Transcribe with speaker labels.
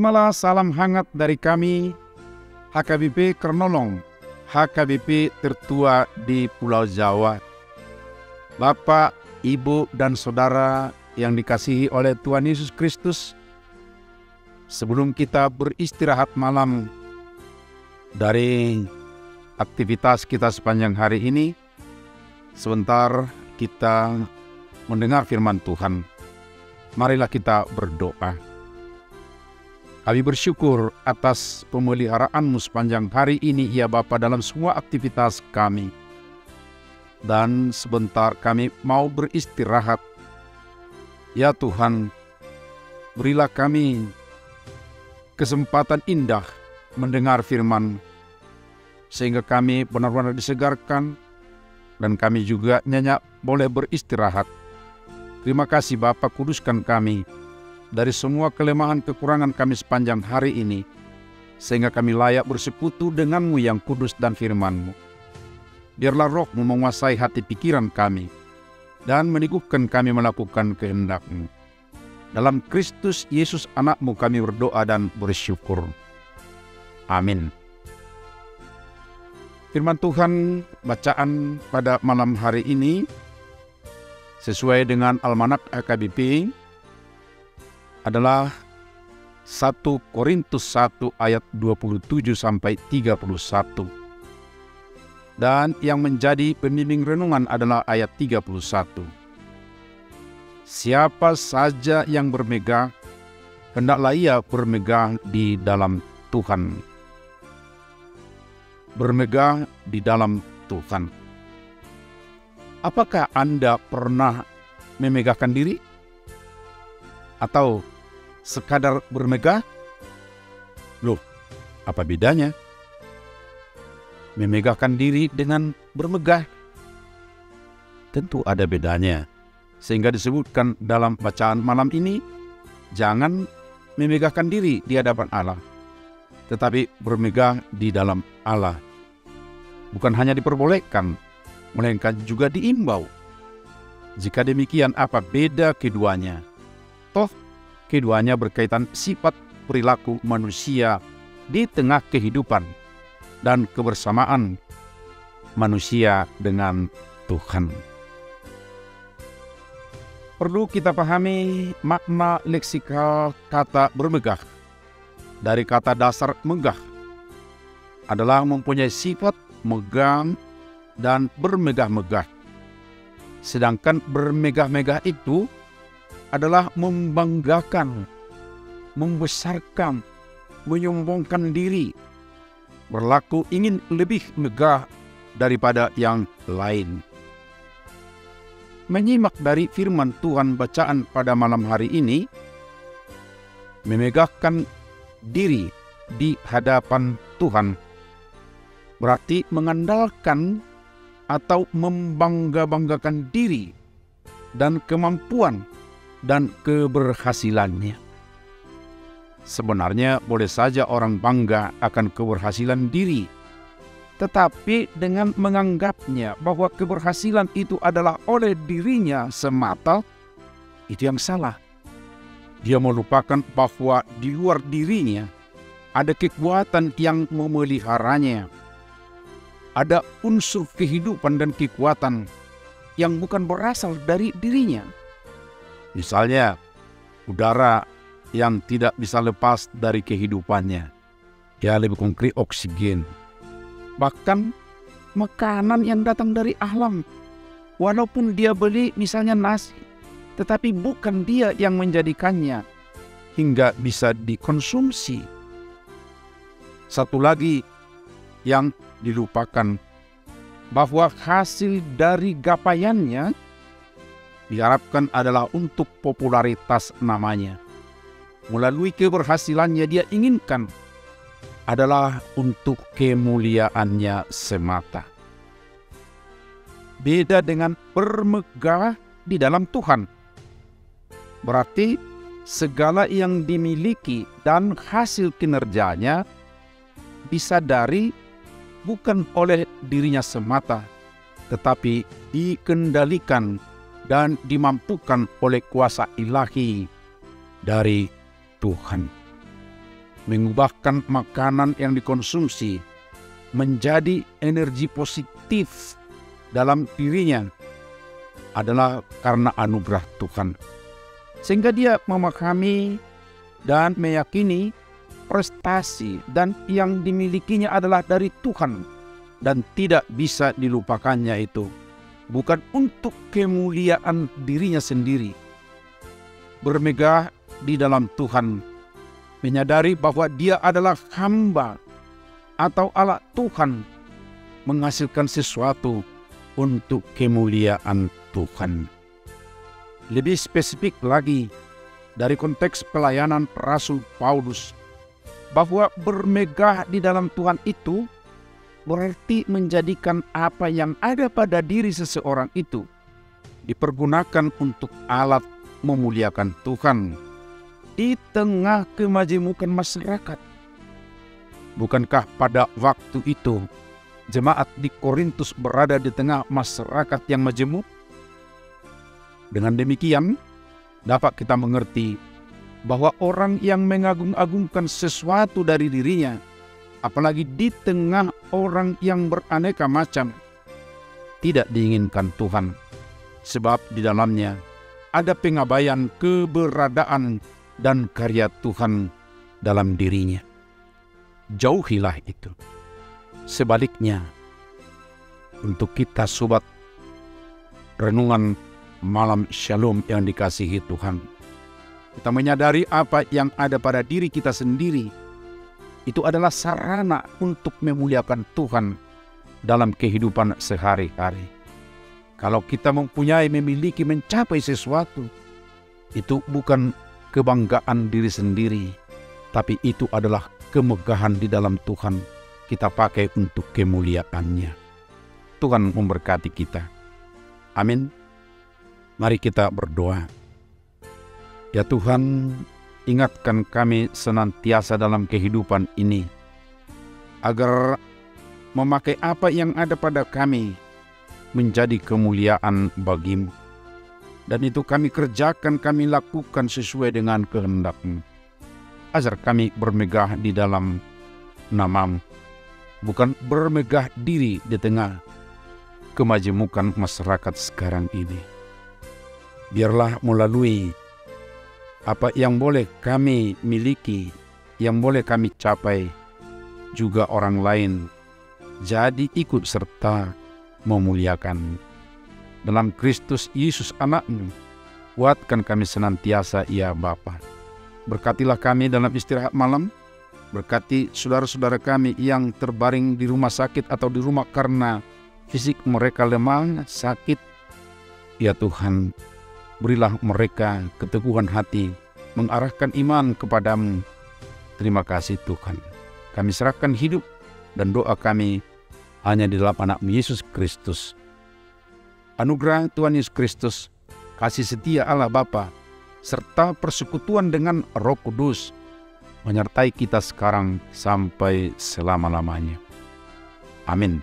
Speaker 1: Terimalah salam hangat dari kami, HKBP Kernolong, HKBP tertua di Pulau Jawa. Bapak, Ibu, dan Saudara yang dikasihi oleh Tuhan Yesus Kristus, sebelum kita beristirahat malam dari aktivitas kita sepanjang hari ini, sebentar kita mendengar firman Tuhan. Marilah kita berdoa. Kami bersyukur atas pemeliharaan-Mu sepanjang hari ini, ya Bapa, dalam semua aktivitas kami. Dan sebentar kami mau beristirahat. Ya Tuhan, berilah kami kesempatan indah mendengar firman, sehingga kami benar-benar disegarkan, dan kami juga nyenyak boleh beristirahat. Terima kasih Bapa, kuduskan kami dari semua kelemahan kekurangan kami sepanjang hari ini, sehingga kami layak bersekutu dengan-Mu yang kudus dan firman-Mu. Biarlah Roh-Mu menguasai hati pikiran kami, dan meneguhkan kami melakukan kehendak-Mu. Dalam Kristus Yesus Anak-Mu kami berdoa dan bersyukur. Amin. Firman Tuhan bacaan pada malam hari ini sesuai dengan Almanak HKBP adalah 1 Korintus 1 ayat 27 sampai 31. Dan yang menjadi pembimbing renungan adalah ayat 31. Siapa saja yang bermegah, hendaklah ia bermegah di dalam Tuhan. Bermegah di dalam Tuhan. Apakah Anda pernah memegahkan diri? Atau sekadar bermegah? Loh, apa bedanya? Memegahkan diri dengan bermegah? Tentu ada bedanya. Sehingga disebutkan dalam bacaan malam ini, jangan memegahkan diri di hadapan Allah, tetapi bermegah di dalam Allah. Bukan hanya diperbolehkan, melainkan juga diimbau. Jika demikian, apa beda keduanya? Toh, keduanya berkaitan sifat perilaku manusia di tengah kehidupan dan kebersamaan manusia dengan Tuhan. Perlu kita pahami makna leksikal kata bermegah. Dari kata dasar megah adalah mempunyai sifat megah dan bermegah-megah. Sedangkan bermegah-megah itu adalah membanggakan, membesarkan, menyombongkan diri, berlaku ingin lebih megah daripada yang lain. Menyimak dari firman Tuhan bacaan pada malam hari ini, memegahkan diri di hadapan Tuhan berarti mengandalkan atau membangga-banggakan diri dan kemampuan dan keberhasilannya. Sebenarnya boleh saja orang bangga akan keberhasilan diri, tetapi dengan menganggapnya bahwa keberhasilan itu adalah oleh dirinya semata, itu yang salah. Dia melupakan bahwa di luar dirinya ada kekuatan yang memeliharanya. Ada unsur kehidupan dan kekuatan yang bukan berasal dari dirinya. Misalnya, udara yang tidak bisa lepas dari kehidupannya. Ya, lebih konkret oksigen. Bahkan makanan yang datang dari alam. Walaupun dia beli misalnya nasi, tetapi bukan dia yang menjadikannya hingga bisa dikonsumsi. Satu lagi yang dilupakan, bahwa hasil dari gapaiannya diharapkan adalah untuk popularitas namanya. Melalui keberhasilannya dia inginkan adalah untuk kemuliaannya semata. Beda dengan bermegah di dalam Tuhan. Berarti segala yang dimiliki dan hasil kinerjanya disadari bukan oleh dirinya semata, tetapi dikendalikan dan dimampukan oleh kuasa ilahi dari Tuhan. mengubahkan makanan yang dikonsumsi menjadi energi positif dalam dirinya adalah karena anugerah Tuhan. Sehingga dia memahami dan meyakini prestasi dan yang dimilikinya adalah dari Tuhan dan tidak bisa dilupakannya itu. Bukan untuk kemuliaan dirinya sendiri. Bermegah di dalam Tuhan, menyadari bahwa dia adalah hamba atau alat Tuhan, menghasilkan sesuatu untuk kemuliaan Tuhan. Lebih spesifik lagi dari konteks pelayanan Rasul Paulus, bahwa bermegah di dalam Tuhan itu berarti menjadikan apa yang ada pada diri seseorang itu dipergunakan untuk alat memuliakan Tuhan di tengah kemajemukan masyarakat. Bukankah pada waktu itu jemaat di Korintus berada di tengah masyarakat yang majemuk? Dengan demikian dapat kita mengerti bahwa orang yang mengagung-agungkan sesuatu dari dirinya, apalagi di tengah orang yang beraneka macam, tidak diinginkan Tuhan, sebab di dalamnya ada pengabaian keberadaan dan karya Tuhan dalam dirinya. Jauhilah itu. Sebaliknya, untuk kita sobat renungan malam Shalom yang dikasihi Tuhan, kita menyadari apa yang ada pada diri kita sendiri itu adalah sarana untuk memuliakan Tuhan dalam kehidupan sehari-hari. Kalau kita memiliki, mencapai sesuatu, itu bukan kebanggaan diri sendiri, tapi itu adalah kemegahan di dalam Tuhan. Kita pakai untuk kemuliaannya. Tuhan memberkati kita. Amin. Mari kita berdoa. Ya Tuhan, ingatkan kami senantiasa dalam kehidupan ini, agar memakai apa yang ada pada kami menjadi kemuliaan bagimu. Dan itu kami kerjakan, kami lakukan sesuai dengan kehendak-Mu. Ajar kami bermegah di dalam nama-Mu, bukan bermegah diri di tengah kemajemukan masyarakat sekarang ini. Biarlah melalui apa yang boleh kami miliki, yang boleh kami capai, juga orang lain jadi ikut serta memuliakan. Dalam Kristus Yesus anak-Mu, kuatkan kami senantiasa ya Bapa. Berkatilah kami dalam istirahat malam, berkati saudara-saudara kami yang terbaring di rumah sakit atau di rumah karena fisik mereka lemah, sakit. Ya Tuhan, berilah mereka keteguhan hati, mengarahkan iman kepadamu. Terima kasih Tuhan. Kami serahkan hidup dan doa kami hanya di dalam anak-Mu Yesus Kristus. Anugerah Tuhan Yesus Kristus, kasih setia Allah Bapa, serta persekutuan dengan Roh Kudus menyertai kita sekarang sampai selama-lamanya. Amin.